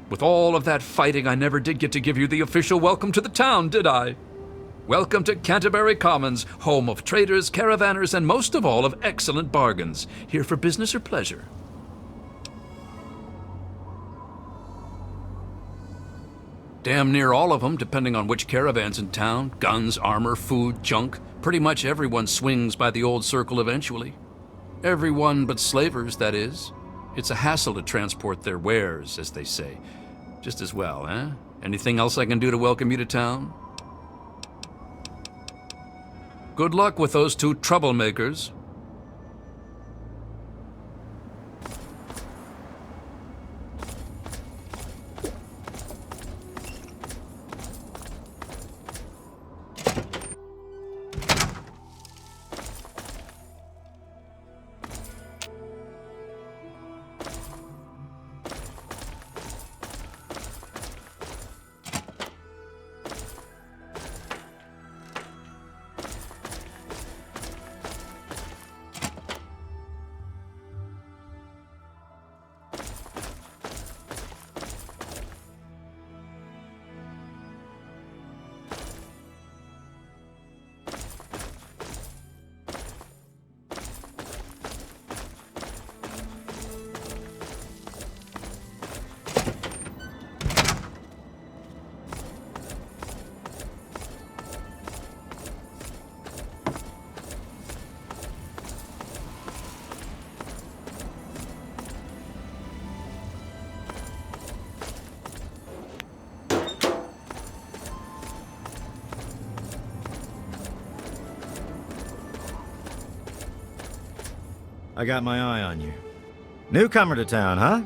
With all of that fighting, I never did get to give you the official welcome to the town, did I? Welcome to Canterbury Commons, home of traders, caravanners, and most of all of excellent bargains. Here for business or pleasure? Damn near all of them, depending on which caravan's in town. Guns, armor, food, junk. Pretty much everyone swings by the old circle eventually. Everyone but slavers, that is. It's a hassle to transport their wares, as they say. Just as well, eh? Anything else I can do to welcome you to town? Good luck with those two troublemakers. I got my eye on you. Newcomer to town, huh?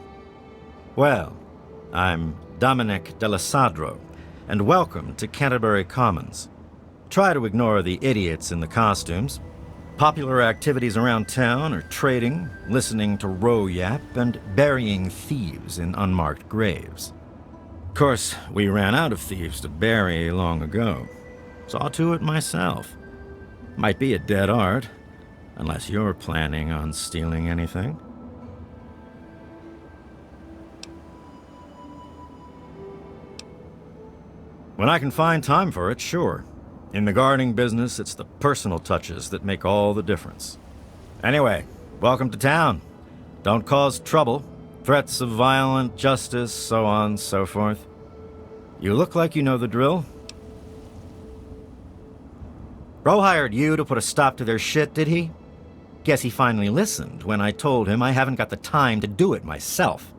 Well, I'm Dominic Delasadro, and welcome to Canterbury Commons. Try to ignore the idiots in the costumes. Popular activities around town are trading, listening to row yap, and burying thieves in unmarked graves. Of course, we ran out of thieves to bury long ago. Saw to it myself. Might be a dead art, unless you're planning on stealing anything. When I can find time for it, sure. In the gardening business, it's the personal touches that make all the difference. Anyway, welcome to town. Don't cause trouble. Threats of violent justice, so on, so forth. You look like you know the drill. Bro hired you to put a stop to their shit, did he? Guess he finally listened when I told him I haven't got the time to do it myself.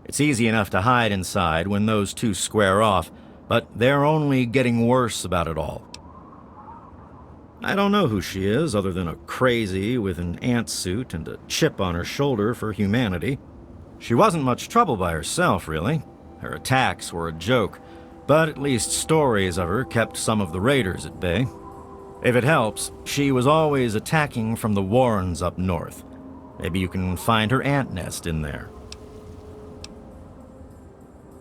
It's easy enough to hide inside when those two square off, but they're only getting worse about it all. I don't know who she is other than a crazy with an ant suit and a chip on her shoulder for humanity. She wasn't much trouble by herself, really. Her attacks were a joke, but at least stories of her kept some of the raiders at bay. If it helps, she was always attacking from the warrens up north. Maybe you can find her ant nest in there.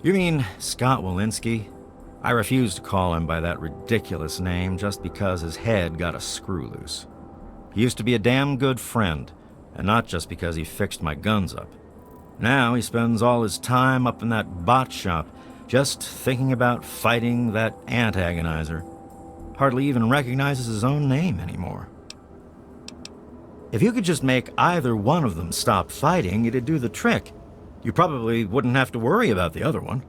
You mean Scott Walensky? I refuse to call him by that ridiculous name just because his head got a screw loose. He used to be a damn good friend, and not just because he fixed my guns up. Now he spends all his time up in that bot shop, just thinking about fighting that AntAgonizer. Hardly even recognizes his own name anymore. If you could just make either one of them stop fighting, it'd do the trick. You probably wouldn't have to worry about the other one.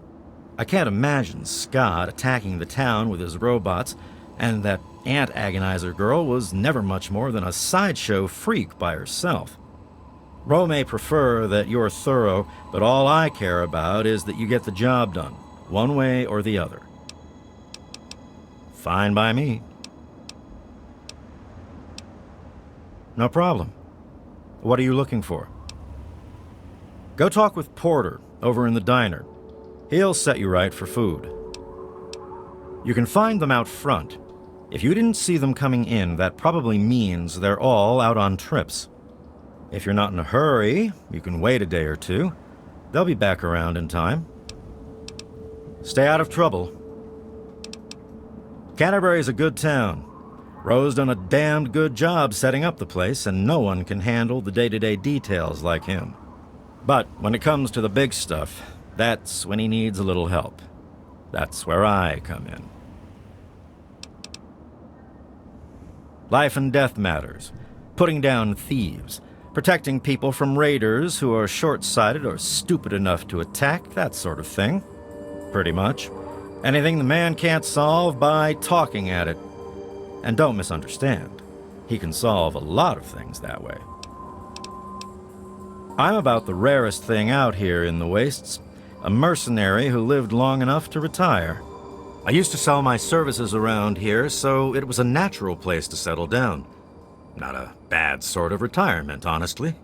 I can't imagine Scott attacking the town with his robots, and that AntAgonizer girl was never much more than a sideshow freak by herself. Ro may prefer that you're thorough, but all I care about is that you get the job done, one way or the other. Fine by me. No problem. What are you looking for? Go talk with Porter over in the diner. He'll set you right for food. You can find them out front. If you didn't see them coming in, that probably means they're all out on trips. If you're not in a hurry, you can wait a day or two. They'll be back around in time. Stay out of trouble. Canterbury's a good town. Ro's done a damned good job setting up the place, and no one can handle the day-to-day details like him. But when it comes to the big stuff, That's when he needs a little help. That's where I come in. Life and death matters. Putting down thieves. Protecting people from raiders who are short-sighted or stupid enough to attack, that sort of thing. Pretty much. Anything the man can't solve by talking at it. And don't misunderstand. He can solve a lot of things that way. I'm about the rarest thing out here in the wastes. A mercenary who lived long enough to retire. I used to sell my services around here, so it was a natural place to settle down. Not a bad sort of retirement, honestly.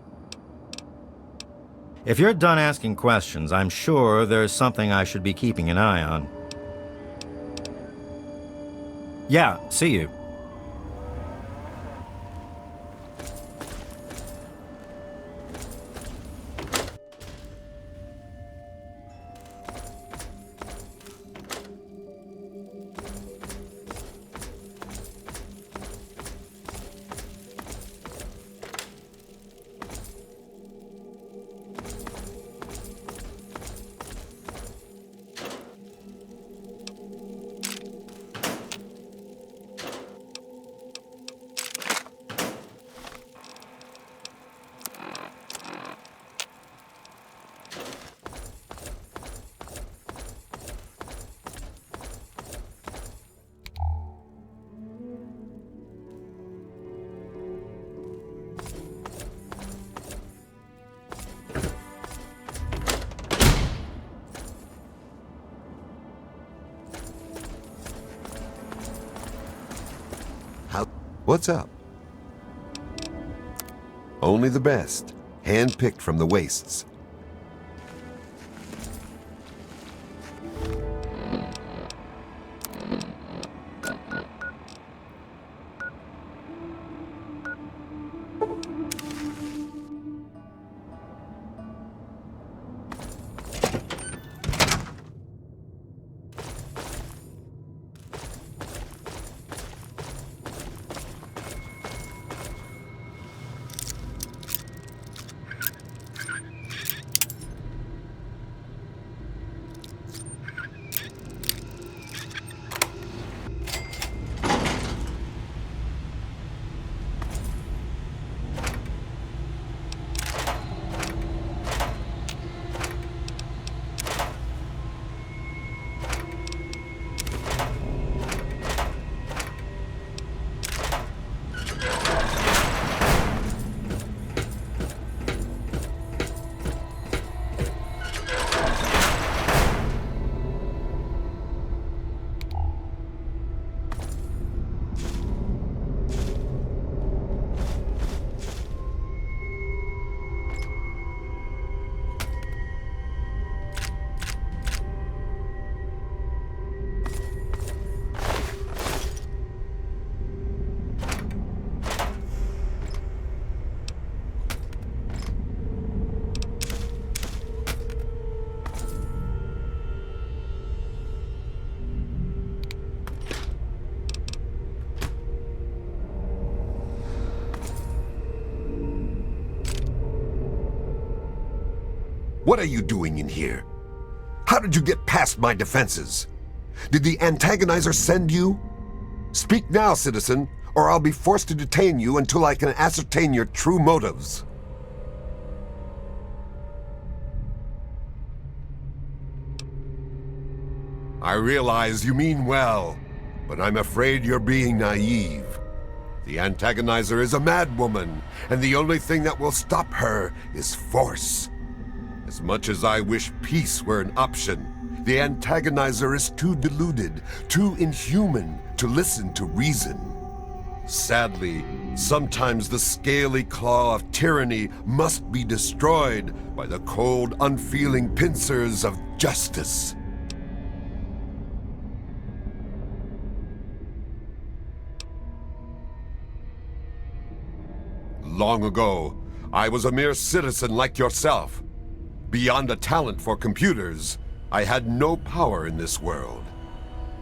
If you're done asking questions, I'm sure there's something I should be keeping an eye on. Yeah, see you. What's up? Only the best, hand-picked from the wastes. What are you doing in here? How did you get past my defenses? Did the AntAgonizer send you? Speak now, citizen, or I'll be forced to detain you until I can ascertain your true motives. I realize you mean well, but I'm afraid you're being naive. The AntAgonizer is a madwoman, and the only thing that will stop her is force. As much as I wish peace were an option, the AntAgonizer is too deluded, too inhuman to listen to reason. Sadly, sometimes the scaly claw of tyranny must be destroyed by the cold, unfeeling pincers of justice. Long ago, I was a mere citizen like yourself. Beyond a talent for computers, I had no power in this world.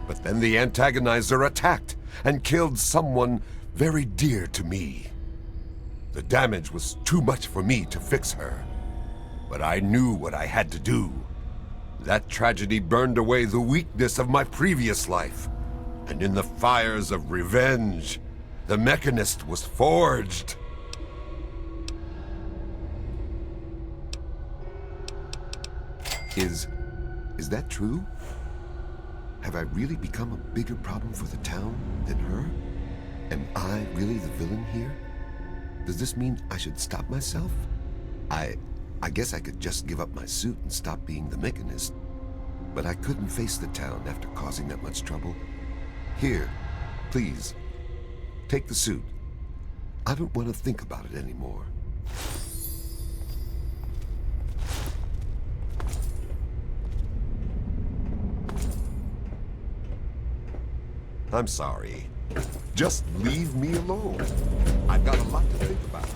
But then the AntAgonizer attacked and killed someone very dear to me. The damage was too much for me to fix her, but I knew what I had to do. That tragedy burned away the weakness of my previous life. And in the fires of revenge, the Mechanist was forged. Is that true? Have I really become a bigger problem for the town than her? Am I really the villain here? Does this mean I should stop myself? I guess I could just give up my suit and stop being the Mechanist. But I couldn't face the town after causing that much trouble. Here, please, take the suit. I don't want to think about it anymore. I'm sorry. Just leave me alone. I've got a lot to think about.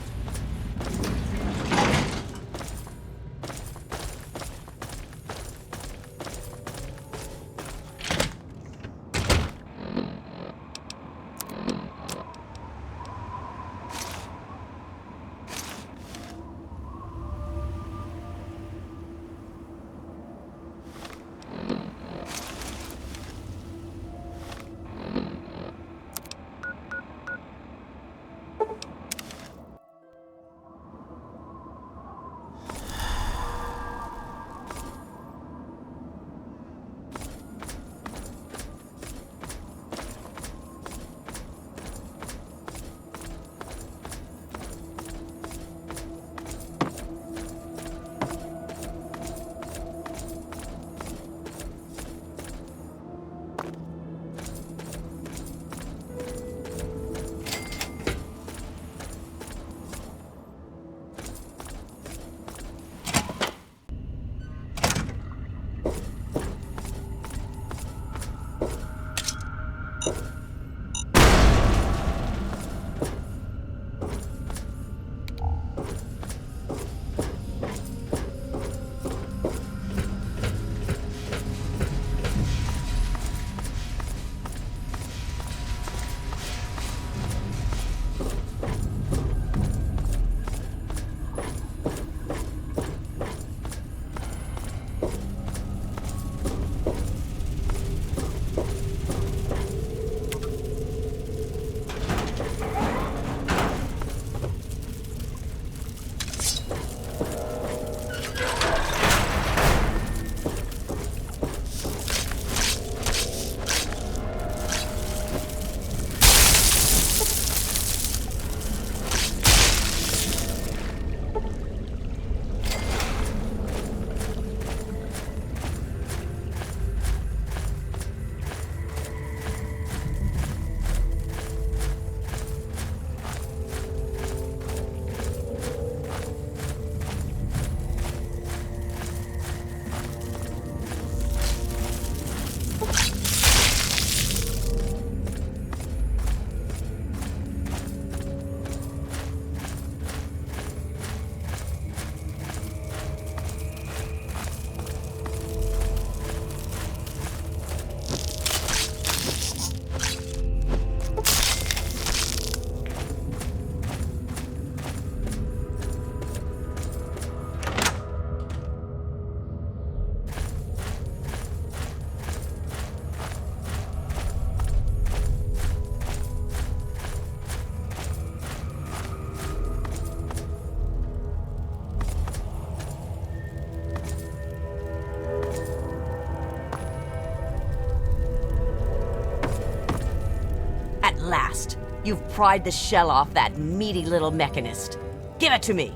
Last, you've pried the shell off that meaty little Mechanist. Give it to me!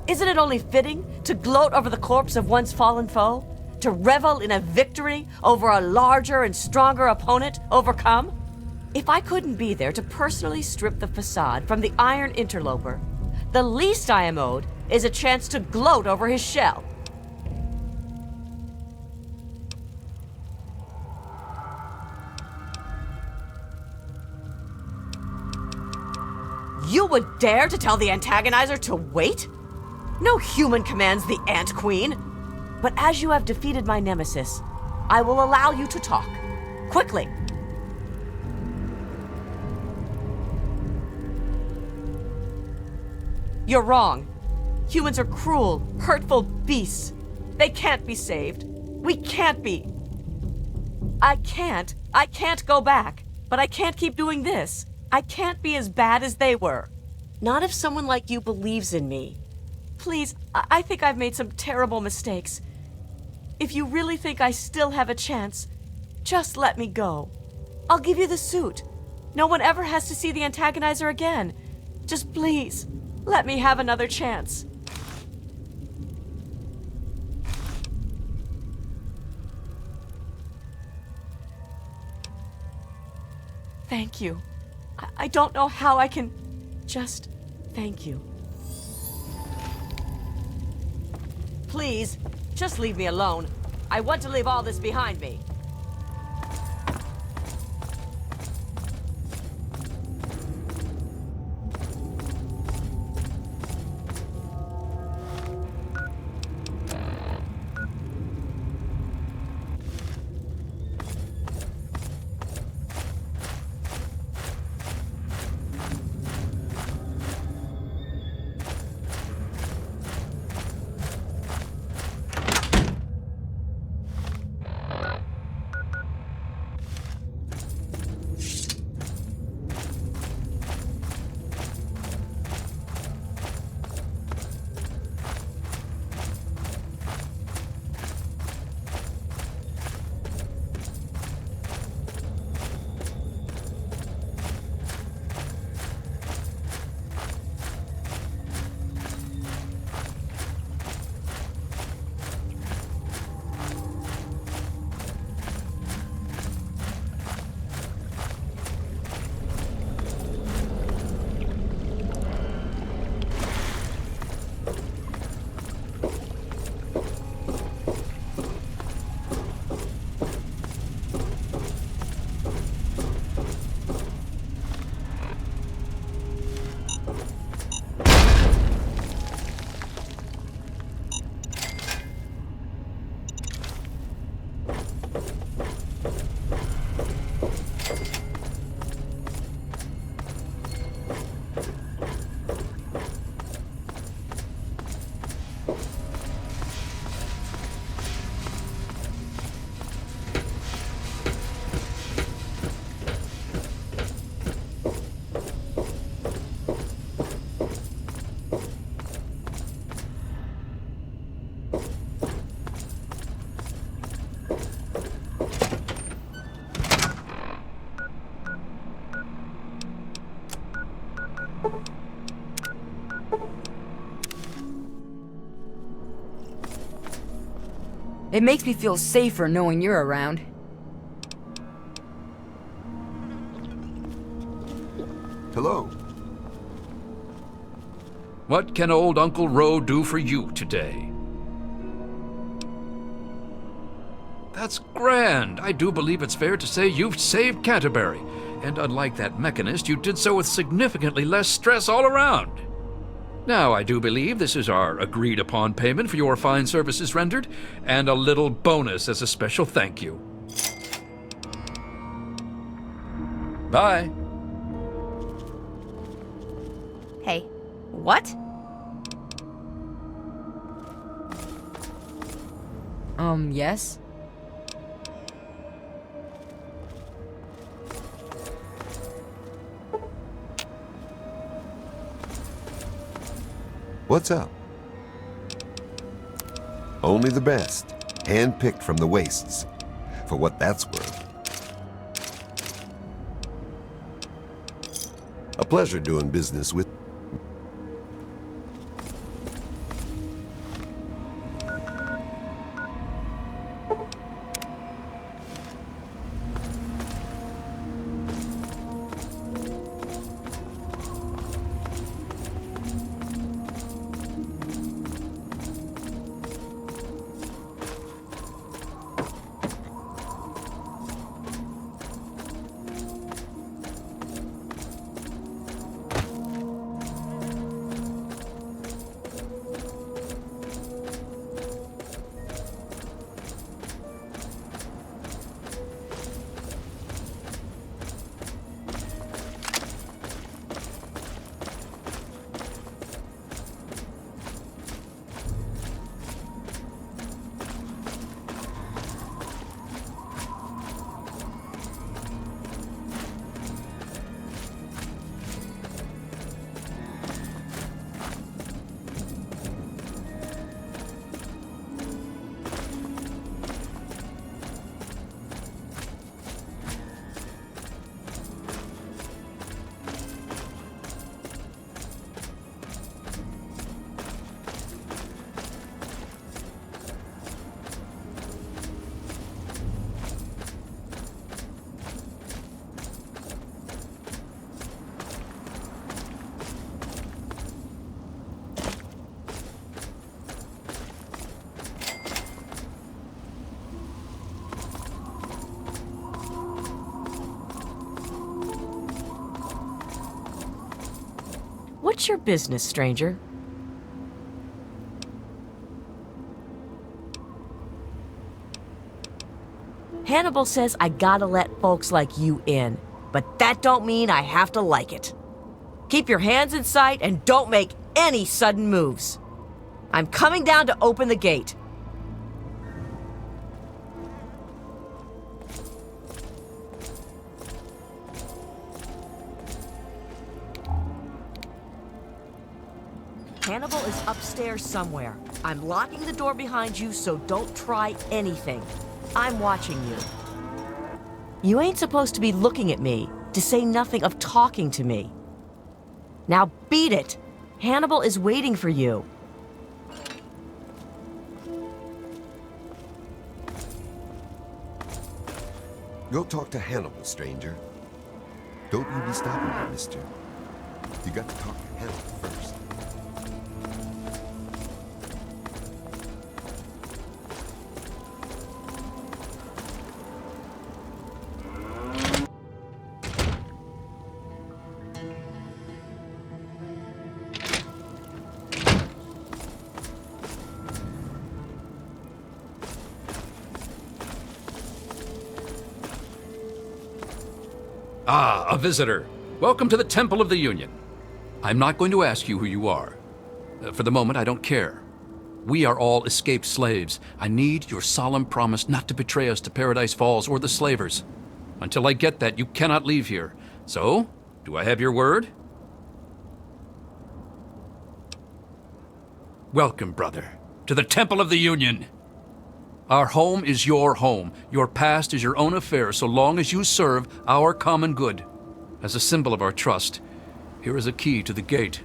Isn't it only fitting to gloat over the corpse of one's fallen foe? To revel in a victory over a larger and stronger opponent overcome? If I couldn't be there to personally strip the facade from the iron interloper, the least I am owed is a chance to gloat over his shell. You would dare to tell the AntAgonizer to wait? No human commands the Ant Queen. But as you have defeated my nemesis, I will allow you to talk. Quickly. You're wrong. Humans are cruel, hurtful beasts. They can't be saved. We can't be. I can't go back. But I can't keep doing this. I can't be as bad as they were. Not if someone like you believes in me. Please, I think I've made some terrible mistakes. If you really think I still have a chance, just let me go. I'll give you the suit. No one ever has to see the Antagonizer again. Just please, let me have another chance. Thank you. I don't know how I can just thank you. Please, just leave me alone. I want to leave all this behind me. It makes me feel safer knowing you're around. Hello. What can old Uncle Ro do for you today? That's grand. I do believe it's fair to say you've saved Canterbury. And unlike that mechanist, you did so with significantly less stress all around. Now, I do believe this is our agreed-upon payment for your fine services rendered, and a little bonus as a special thank you. Bye. Hey, what? Yes? What's up? Only the best, hand-picked from the wastes, for what that's worth. A pleasure doing business with... What's your business, stranger? Hannibal says I gotta let folks like you in, but that don't mean I have to like it. Keep your hands in sight and don't make any sudden moves. I'm coming down to open the gate. Hannibal is upstairs somewhere. I'm locking the door behind you, so don't try anything. I'm watching you. You ain't supposed to be looking at me, to say nothing of talking to me. Now beat it! Hannibal is waiting for you. Go talk to Hannibal, stranger. Don't you be stopping me, mister. You got to talk to Hannibal first. Ah, a visitor. Welcome to the Temple of the Union. I'm not going to ask you who you are. For the moment, I don't care. We are all escaped slaves. I need your solemn promise not to betray us to Paradise Falls or the slavers. Until I get that, you cannot leave here. So, do I have your word? Welcome, brother, to the Temple of the Union. Our home is your home. Your past is your own affair so long as you serve our common good. As a symbol of our trust, here is a key to the gate.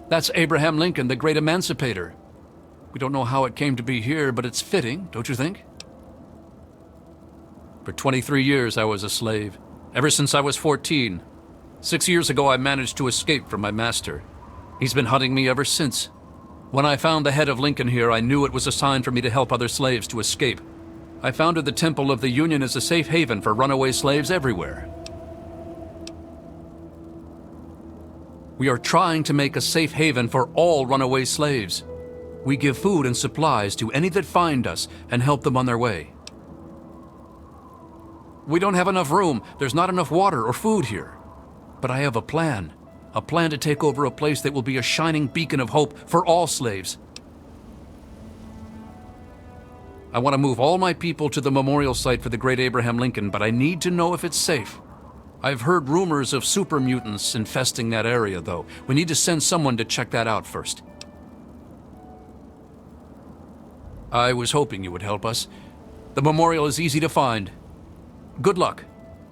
That's Abraham Lincoln, the great emancipator. We don't know how it came to be here, but it's fitting, don't you think? For 23 years, I was a slave, ever since I was 14. 6 years ago, I managed to escape from my master. He's been hunting me ever since. When I found the head of Lincoln here, I knew it was a sign for me to help other slaves to escape. I founded the Temple of the Union as a safe haven for runaway slaves everywhere. We are trying to make a safe haven for all runaway slaves. We give food and supplies to any that find us and help them on their way. We don't have enough room. There's not enough water or food here. But I have a plan. A plan to take over a place that will be a shining beacon of hope for all slaves. I want to move all my people to the memorial site for the great Abraham Lincoln, but I need to know if it's safe. I've heard rumors of super mutants infesting that area, though. We need to send someone to check that out first. I was hoping you would help us. The memorial is easy to find. Good luck.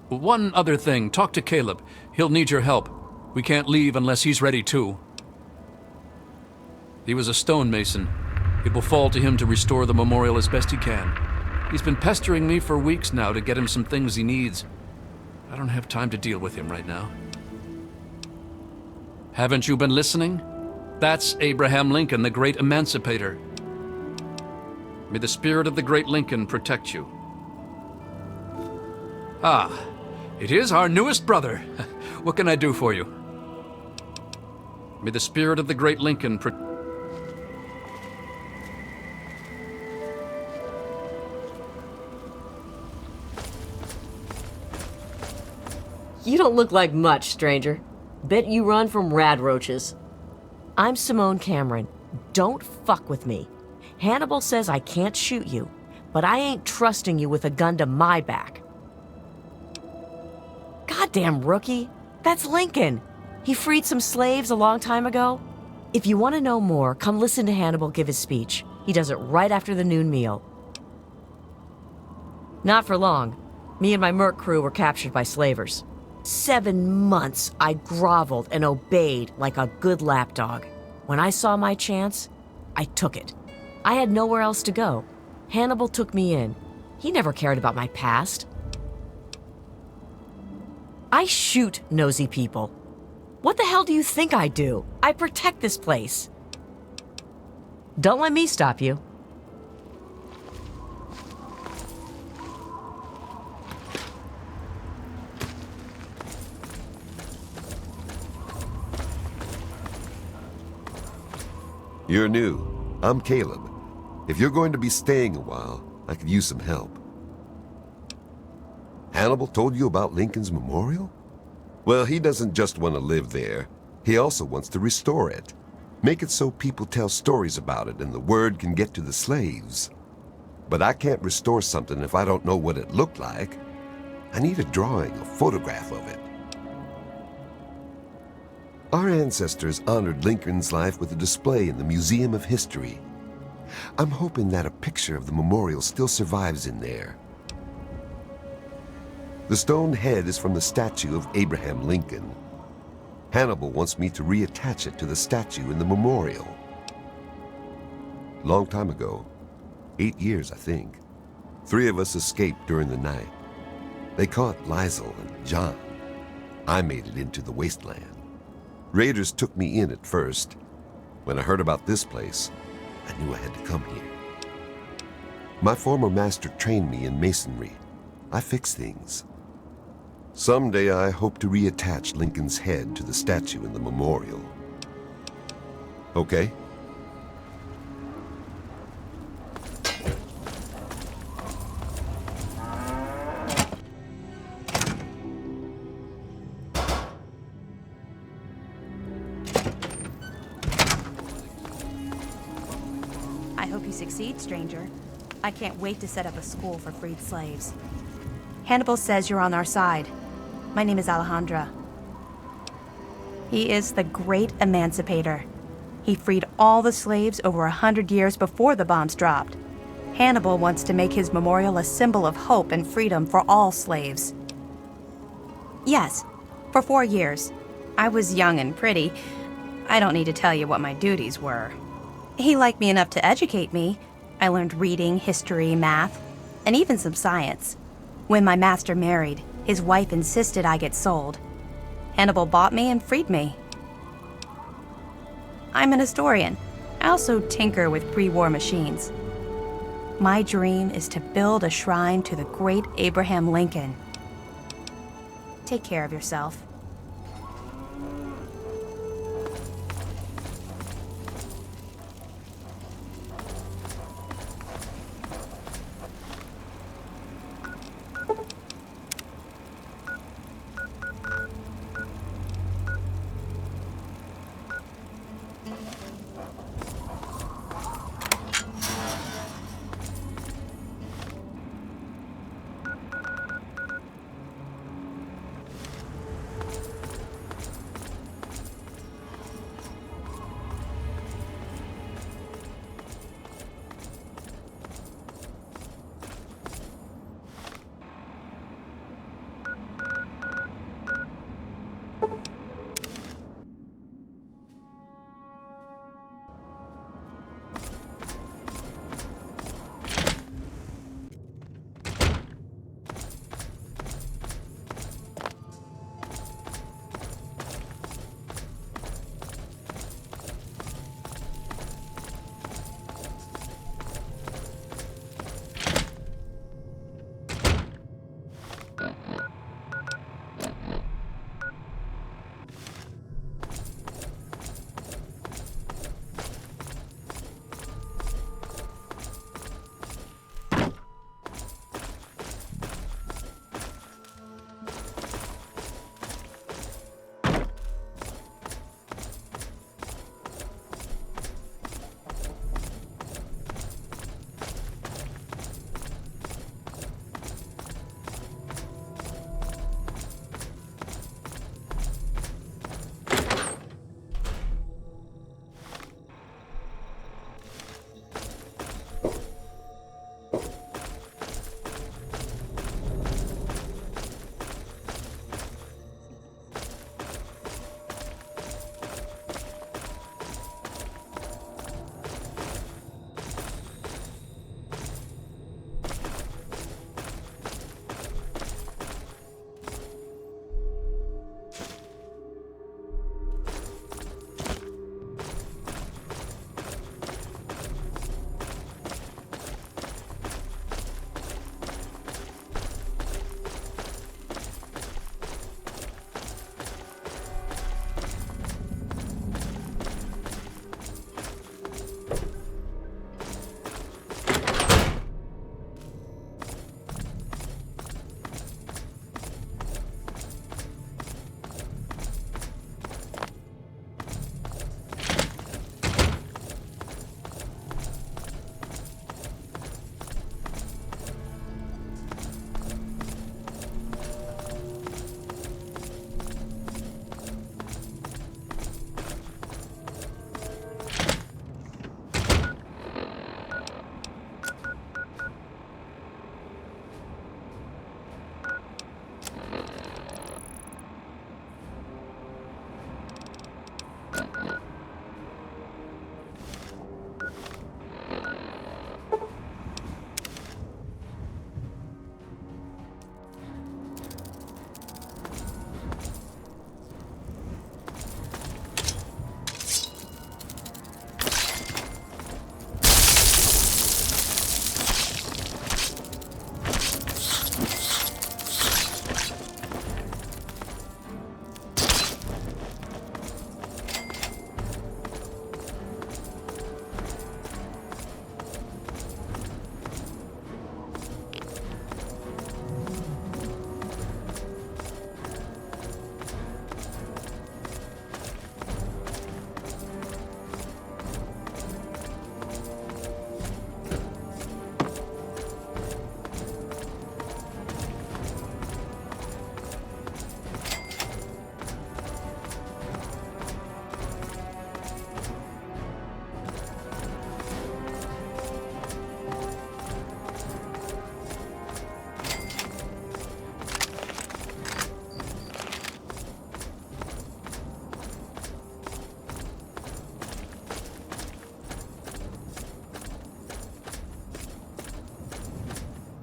One other thing, talk to Caleb. He'll need your help. We can't leave unless he's ready too. He was a stonemason. It will fall to him to restore the memorial as best he can. He's been pestering me for weeks now to get him some things he needs. I don't have time to deal with him right now. Haven't you been listening? That's Abraham Lincoln, the great emancipator. May the spirit of the great Lincoln protect you. Ah, it is our newest brother. What can I do for you? May the spirit of the great Lincoln You don't look like much, stranger. Bet you run from rad roaches. I'm Simone Cameron. Don't fuck with me. Hannibal says I can't shoot you, but I ain't trusting you with a gun to my back. Goddamn rookie. That's Lincoln. He freed some slaves a long time ago. If you want to know more, come listen to Hannibal give his speech. He does it right after the noon meal. Not for long. Me and my merc crew were captured by slavers. 7 months I groveled and obeyed like a good lapdog. When I saw my chance, I took it. I had nowhere else to go. Hannibal took me in. He never cared about my past. I shoot nosy people. What the hell do you think I do? I protect this place. Don't let me stop you. You're new. I'm Caleb. If you're going to be staying a while, I could use some help. Hannibal told you about Lincoln's memorial? Well, he doesn't just want to live there. He also wants to restore it. Make it so people tell stories about it and the word can get to the slaves. But I can't restore something if I don't know what it looked like. I need a drawing, a photograph of it. Our ancestors honored Lincoln's life with a display in the Museum of History. I'm hoping that a picture of the memorial still survives in there. The stone head is from the statue of Abraham Lincoln. Hannibal wants me to reattach it to the statue in the memorial. Long time ago, 8 years I think, 3 of us escaped during the night. They caught Liesel and John. I made it into the wasteland. Raiders took me in at first. When I heard about this place, I knew I had to come here. My former master trained me in masonry. I fix things. Someday I hope to reattach Lincoln's head to the statue in the memorial. Okay? I hope you succeed, stranger. I can't wait to set up a school for freed slaves. Hannibal says you're on our side. My name is Alejandra. He is the great emancipator. He freed all the slaves over 100 years before the bombs dropped. Hannibal wants to make his memorial a symbol of hope and freedom for all slaves. Yes, for 4 years. I was young and pretty. I don't need to tell you what my duties were. He liked me enough to educate me. I learned reading, history, math, and even some science. When my master married, his wife insisted I get sold. Hannibal bought me and freed me. I'm an historian. I also tinker with pre-war machines. My dream is to build a shrine to the great Abraham Lincoln. Take care of yourself.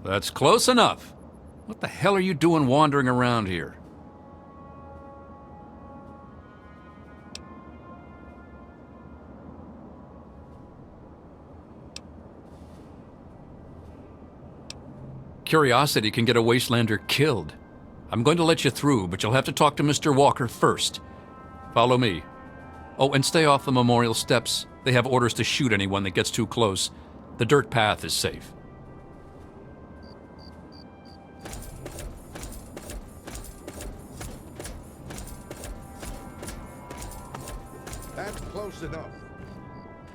That's close enough. What the hell are you doing wandering around here? Curiosity can get a wastelander killed. I'm going to let you through, but you'll have to talk to Mr. Walker first. Follow me. Oh, and stay off the memorial steps. They have orders to shoot anyone that gets too close. The dirt path is safe. That's close enough.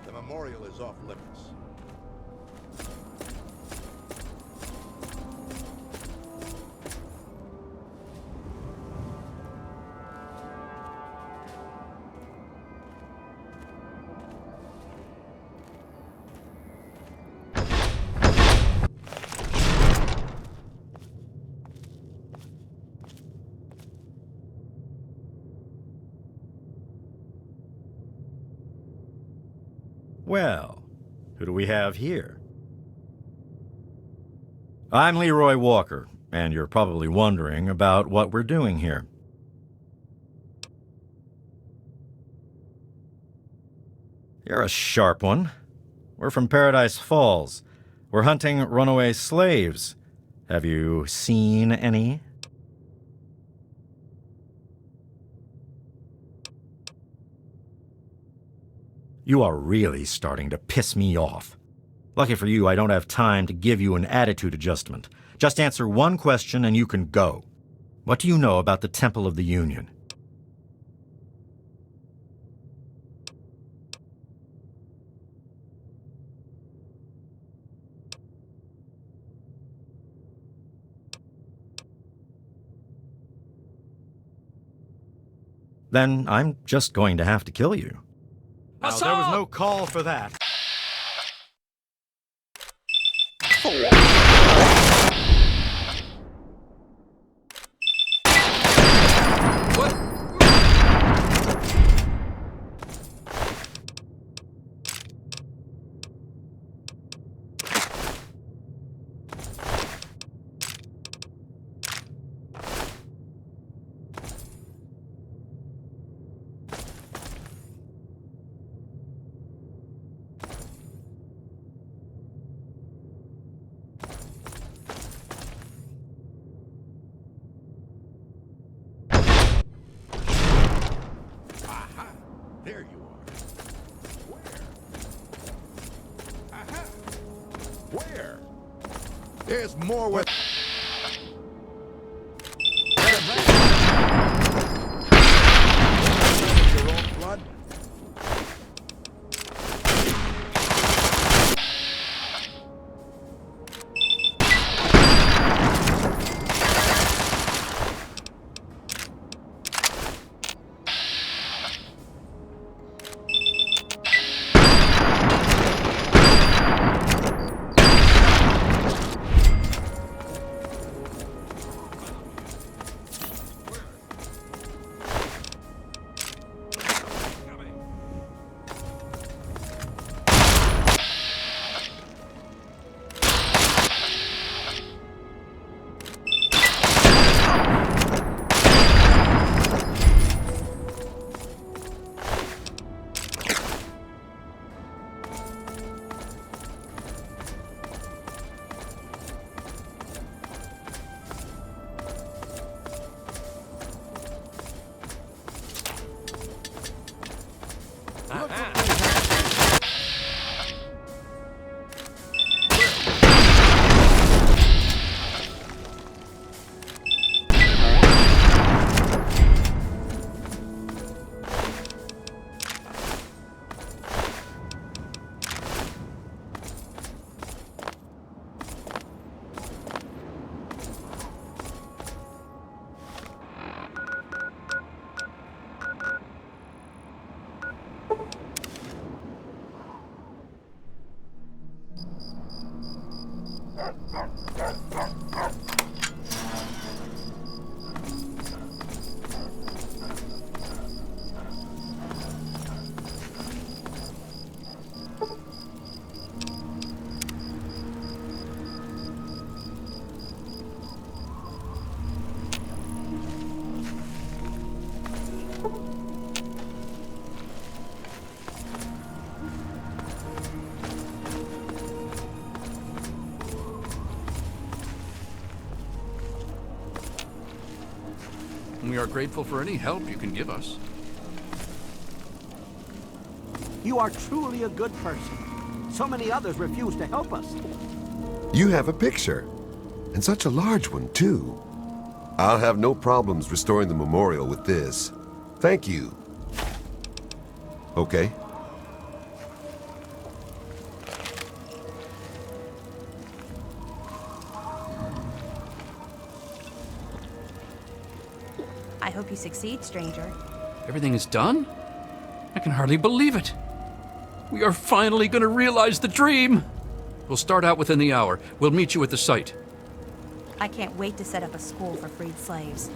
The memorial is off limits. Well, who do we have here? I'm Leroy Walker, and you're probably wondering about what we're doing here. You're a sharp one. We're from Paradise Falls. We're hunting runaway slaves. Have you seen any? You are really starting to piss me off. Lucky for you, I don't have time to give you an attitude adjustment. Just answer one question and you can go. What do you know about the Temple of the Union? Then I'm just going to have to kill you. Now, there was no call for that. There you are. Where? Aha! Where? There's more where... Your own blood? we are grateful for any help you can give us. You are truly a good person. So many others refuse to help us. You have a picture, and such a large one, too. I'll have no problems restoring the memorial with this. Thank you. Okay. I hope you succeed, stranger. Everything is done? I can hardly believe it. We are finally going to realize the dream. We'll start out within the hour. We'll meet you at the site. I can't wait to set up a school for freed slaves.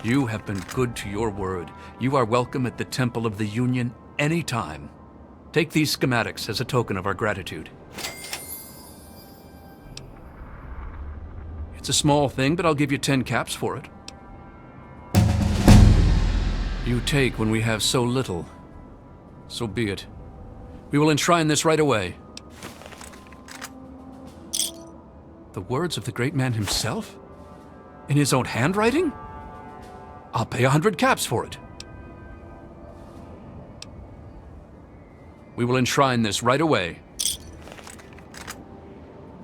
You have been good to your word. You are welcome at the Temple of the Union any time. Take these schematics as a token of our gratitude. It's a small thing, but I'll give you 10 caps for it. You take when we have so little. So be it. We will enshrine this right away. The words of the great man himself? In his own handwriting? I'll pay 100 caps for it. We will enshrine this right away.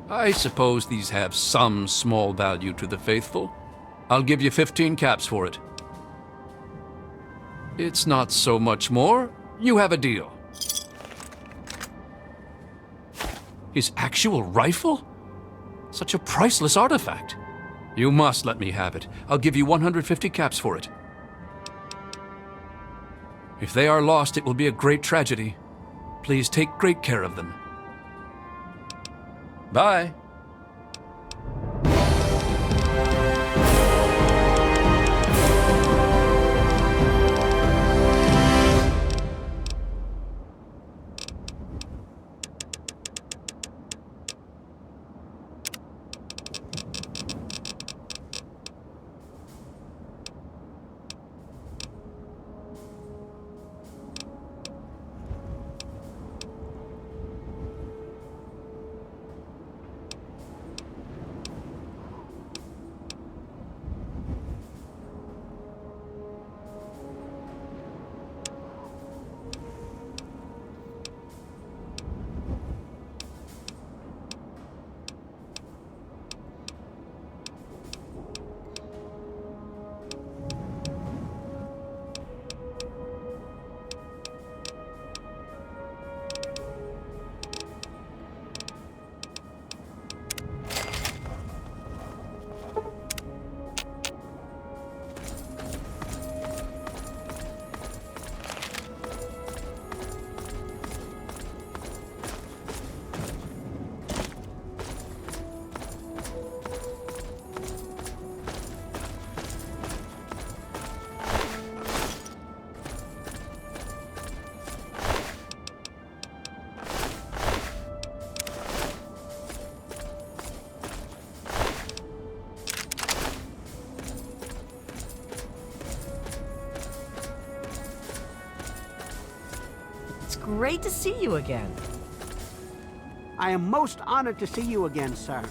I suppose these have some small value to the faithful. I'll give you 15 caps for it. It's not so much more. You have a deal. His actual rifle? Such a priceless artifact. You must let me have it. I'll give you 150 caps for it. If they are lost, it will be a great tragedy. Please take great care of them. Bye. great to see you again. I am most honored to see you again, sir.